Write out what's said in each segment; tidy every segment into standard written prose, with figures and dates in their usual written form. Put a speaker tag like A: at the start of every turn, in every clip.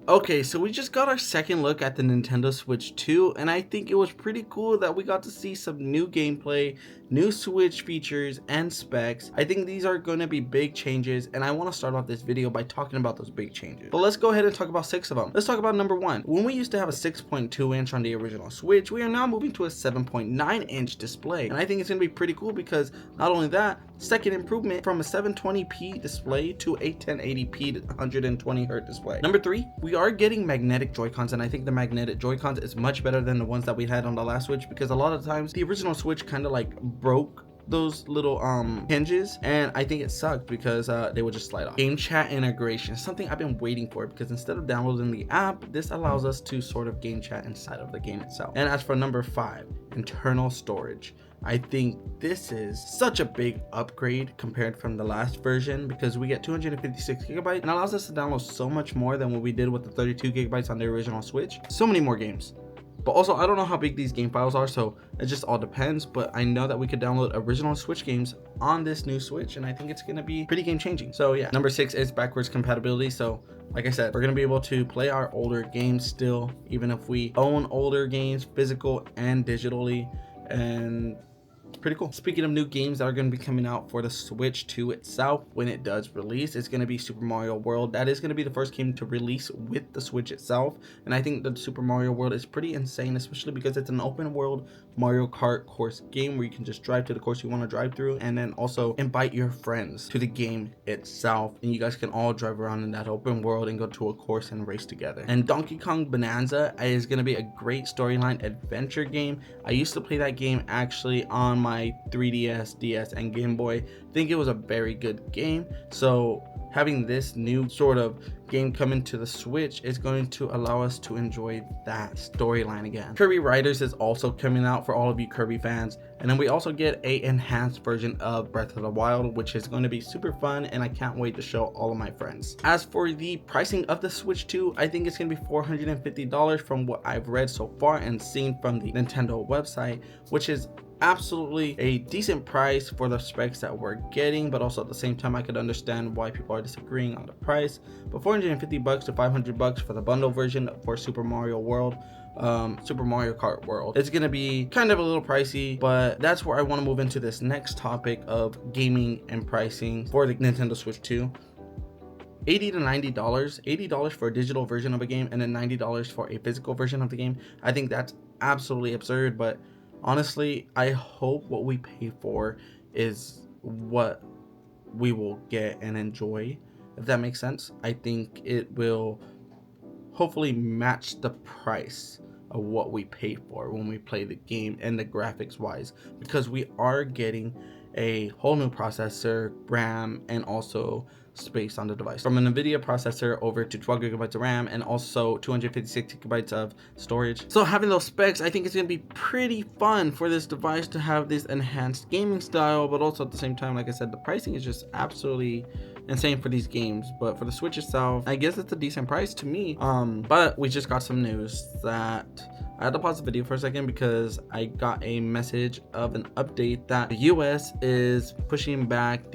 A: Okay, so we just got our second look at the Nintendo Switch 2, and I think it was pretty cool that we got to see some new gameplay, new Switch features, and specs. I think these are going to be big changes, and I want to start off this video by talking about those big changes. But let's go ahead and talk about 6 of them. Let's talk about number 1. When we used to have a 6.2 inch on the original Switch, we are now moving to a 7.9 inch display, and I think it's going to be pretty cool because not only that, second improvement from a 720p display to a 1080p 120Hz display. Number 3, we are getting magnetic Joy-Cons, and I think the magnetic Joy-Cons is much better than the ones that we had on the last Switch, because a lot of times the original Switch kind of like broke those little hinges, and I think it sucked because they would just slide off. Game chat integration is something I've been waiting for, because instead of downloading the app, this allows us to sort of game chat inside of the game itself. And as for number 5, internal storage, I think this is such a big upgrade compared from the last version, because we get 256 gigabytes and allows us to download so much more than what we did with the 32 gigabytes on the original Switch. So many more games. But also, I don't know how big these game files are, so it just all depends. But I know that we could download original Switch games on this new Switch, and I think it's gonna be pretty game changing. So yeah, number 6 is backwards compatibility. So like I said, we're gonna be able to play our older games still, even if we own older games, physical and digitally, and pretty cool. Speaking of new games that are going to be coming out for the Switch 2 itself, when it does release, it's going to be Super Mario World. That is going to be the first game to release with the Switch itself, and I think the Super Mario World is pretty insane, especially because it's an open world Mario Kart course game where you can just drive to the course you want to drive through, and then also invite your friends to the game itself, and you guys can all drive around in that open world and go to a course and race together. And Donkey Kong Bonanza is going to be a great storyline adventure game. I used to play that game actually on my 3DS, DS, and Game Boy. I think it was a very good game. So having this new sort of game coming to the Switch is going to allow us to enjoy that storyline again. Kirby Riders is also coming out for all of you Kirby fans, and then we also get a enhanced version of Breath of the Wild, which is going to be super fun, and I can't wait to show all of my friends. As for the pricing of the Switch 2, I think it's going to be $450 from what I've read so far and seen from the Nintendo website, which is absolutely a decent price for the specs that we're getting, but also at the same time I could understand why people are disagreeing on the price. But $450 to $500 for the bundle version for Super Mario World, Super Mario Kart World, it's gonna be kind of a little pricey. But that's where I want to move into this next topic of gaming and pricing for the Nintendo Switch 2. $80 to $90, $80 for a digital version of a game, and then $90 for a physical version of the game. I think that's absolutely absurd, but honestly, I hope what we pay for is what we will get and enjoy, if that makes sense. I think it will hopefully match the price of what we pay for when we play the game and the graphics wise, because we are getting a whole new processor, RAM, and also space on the device, from an NVIDIA processor over to 12 gigabytes of RAM and also 256 gigabytes of storage. So having those specs, I think it's going to be pretty fun for this device to have this enhanced gaming style, but also at the same time, like I said, the pricing is just absolutely insane for these games. But for the Switch itself, I guess it's a decent price to me. But we just got some news that I had to pause the video for a second because I got a message of an update that the US is pushing back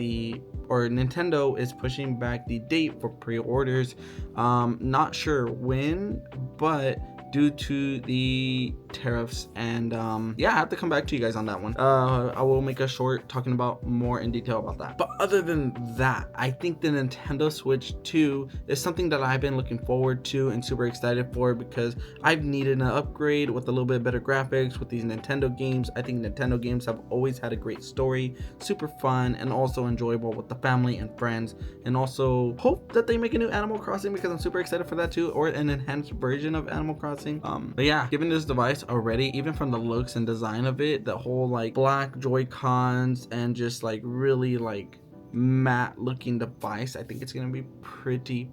A: Nintendo is pushing back the date for pre-orders. Not sure when, but due to the tariffs, and yeah, I have to come back to you guys on that one. I will make a short talking about more in detail about that. But other than that, I think the Nintendo Switch 2 is something that I've been looking forward to and super excited for, because I've needed an upgrade with a little bit better graphics with these Nintendo games. I think Nintendo games have always had a great story, super fun, and also enjoyable with the family and friends. And also hope that they make a new Animal Crossing, because I'm super excited for that too, or an enhanced version of Animal Crossing. But yeah, given this device already, even from the looks and design of it, the whole like black Joy-Cons and just like really like matte looking device, I think it's gonna be pretty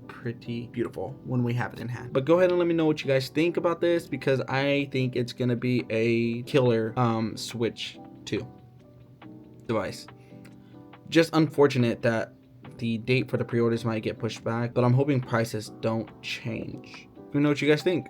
A: beautiful when we have it in hand. But go ahead and let me know what you guys think about this, because I think it's gonna be a killer Switch 2 device. Just unfortunate that the date for the pre-orders might get pushed back, but I'm hoping prices don't change. Let me know what you guys think.